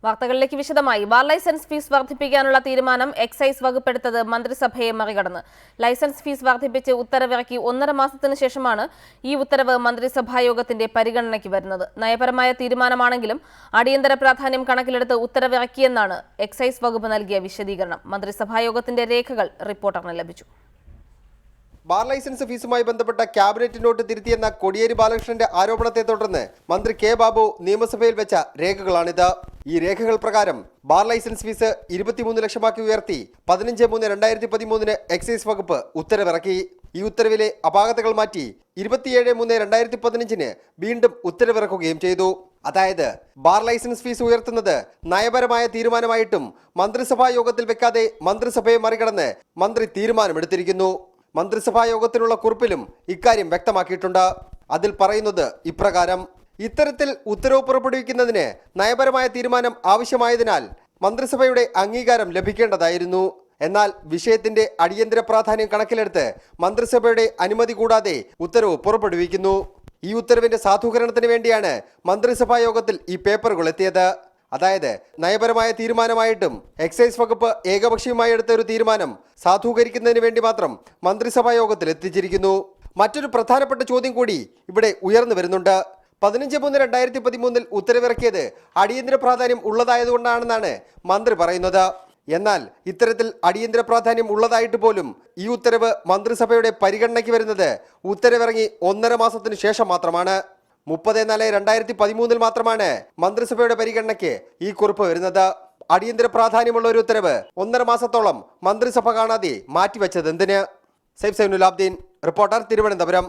വാർത്തകളിലേക്ക് വിശദമായി bar licence fees വർദ്ധിപ്പിക്കാനുള്ള തീരുമാനം എക്സൈസ് വകുപ്പെടുത്തത് മന്ത്രിസഭയെ മറികടന്ന് ലൈസൻസ് ഫീസ് വർദ്ധിപ്പിച്ച് ഉത്തരവിറക്കി 1.5 മാസത്തിന് ശേഷമാണ് ഈ ഉത്തരവ് മന്ത്രിസഭായോഗത്തിന്റെ പരിഗണനയ്ക്ക് വരുന്നത്. നയപരമായ തീരുമാനമാണെങ്കിലും അടിയന്തര പ്രാധാന്യം കണക്കിലെടുത്ത് ഉത്തരവിറക്കിയെന്നാണ് എക്സൈസ് വകുപ്പ് നൽകിയ വിശദീകരണം. മന്ത്രിസഭായോഗത്തിന്റെ രേഖകൾ റിപ്പോർട്ടറിന് ലഭിച്ചു. ബാർ ലൈസൻസ് ഫീസുമായി ബന്ധപ്പെട്ട ക്യാബിനറ്റ് നോട്ട് തിരുത്തിയെന്ന കോടിയേരി ബാലകൃഷ്ണന്റെ ആരോപണത്തെ തുടർന്ന് മന്ത്രി കെ ബാബു നിയമസഭയിൽ വെച്ച രേഖകളാണിത്. ഈ രേഖകൾ പ്രകാരം ബാർ ലൈസൻസ് ഫീസ് 23 ലക്ഷമാക്കി ഉയർത്തി 15/3/2013 എക്സൈസ് വകുപ്പ് ഉത്തരവിറക്കി. ഈ ഉത്തരവിലെ അപാകതകൾ മാറ്റി 27/3/2015 വീണ്ടും ഉത്തരവിറക്കുകയും ചെയ്തു. അതായത് ബാർ ലൈസൻസ് ഫീസ് ഉയർത്തുന്നത് നയപരമായ തീരുമാനമായിട്ടും മന്ത്രിസഭാ യോഗത്തിൽ വെക്കാതെ മന്ത്രിസഭയെ മറികടന്ന് മന്ത്രി തീരുമാനമെടുത്തിരിക്കുന്നു. മന്ത്രിസഭാ യോഗത്തിലുള്ള കുറിപ്പിലും ഇക്കാര്യം വ്യക്തമാക്കിയിട്ടുണ്ട്. അതിൽ പറയുന്നത് ഇപ്രകാരം: ഇത്തരത്തിൽ ഉത്തരവ് പുറപ്പെടുവിക്കുന്നതിന് നയപരമായ തീരുമാനം ആവശ്യമായതിനാൽ മന്ത്രിസഭയുടെ അംഗീകാരം ലഭിക്കേണ്ടതായിരുന്നു. എന്നാൽ വിഷയത്തിന്റെ അടിയന്തര പ്രാധാന്യം കണക്കിലെടുത്ത് മന്ത്രിസഭയുടെ അനുമതി കൂടാതെ ഉത്തരവ് പുറപ്പെടുവിക്കുന്നു. ഈ ഉത്തരവിന്റെ സാധൂകരണത്തിന് വേണ്ടിയാണ് മന്ത്രിസഭാ യോഗത്തിൽ ഈ പേപ്പറുകൾ എത്തിയത്. അതായത് നയപരമായ തീരുമാനമായിട്ടും എക്സൈസ് വകുപ്പ് ഏകപക്ഷീയമായി എടുത്ത ഒരു തീരുമാനം സാധൂകരിക്കുന്നതിന് വേണ്ടി മാത്രം മന്ത്രിസഭാ യോഗത്തിൽ എത്തിച്ചിരിക്കുന്നു. മറ്റൊരു പ്രധാനപ്പെട്ട ചോദ്യം കൂടി ഇവിടെ ഉയർന്നു വരുന്നുണ്ട്. 15/3/2013 ഉത്തരവിറക്കിയത് അടിയന്തര പ്രാധാന്യം ഉള്ളതായതുകൊണ്ടാണെന്നാണ് മന്ത്രി പറയുന്നത്. എന്നാൽ ഇത്തരത്തിൽ അടിയന്തര പ്രാധാന്യം ഉള്ളതായിട്ട് പോലും ഈ ഉത്തരവ് മന്ത്രിസഭയുടെ പരിഗണനയ്ക്ക് വരുന്നത് ഉത്തരവിറങ്ങി 1.5 മാസത്തിന് ശേഷം മാത്രമാണ്. 30/4/2013 മാത്രമാണ് മന്ത്രിസഭയുടെ പരിഗണനയ്ക്ക് ഈ കുറിപ്പ് വരുന്നത്. അടിയന്തര പ്രാധാന്യമുള്ള ഒരു ഉത്തരവ് 1.5 മാസത്തോളം മന്ത്രിസഭ കാണാതെ മാറ്റിവെച്ചത് എന്തിന്? സൈഫ് സൈനുലാബ്ദീൻ, റിപ്പോർട്ടർ, തിരുവനന്തപുരം.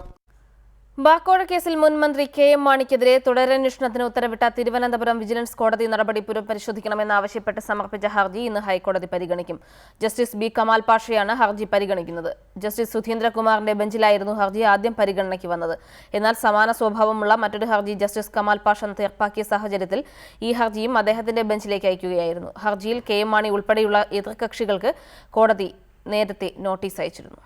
ബാർക്കോഴ കേസിൽ മുൻ മന്ത്രി കെ എം മാണിക്കെതിരെ തുടരന്വേഷണത്തിന് ഉത്തരവിട്ട തിരുവനന്തപുരം വിജിലൻസ് കോടതി നടപടി പുനഃപരിശോധിക്കണമെന്നാവശ്യപ്പെട്ട് സമർപ്പിച്ച ഹർജി ഇന്ന് ഹൈക്കോടതി പരിഗണിക്കും. ജസ്റ്റിസ് ബി കമാൽ പാഷയാണ് ഹർജി പരിഗണിക്കുന്നത്. ജസ്റ്റിസ് സുധീന്ദ്രകുമാറിന്റെ ബെഞ്ചിലായിരുന്നു ഹർജി ആദ്യം പരിഗണനയ്ക്ക് വന്നത്. എന്നാൽ സമാന സ്വഭാവമുള്ള മറ്റൊരു ഹർജി ജസ്റ്റിസ് കമാൽ പാഷ തീർപ്പാക്കിയ സാഹചര്യത്തിൽ ഈ ഹർജിയും അദ്ദേഹത്തിന്റെ ബെഞ്ചിലേക്ക് അയക്കുകയായിരുന്നു. ഹർജിയിൽ കെ എം മാണി ഉൾപ്പെടെയുള്ള എതിർകക്ഷികൾക്ക് കോടതി നേരത്തെ നോട്ടീസ് അയച്ചിരുന്നു.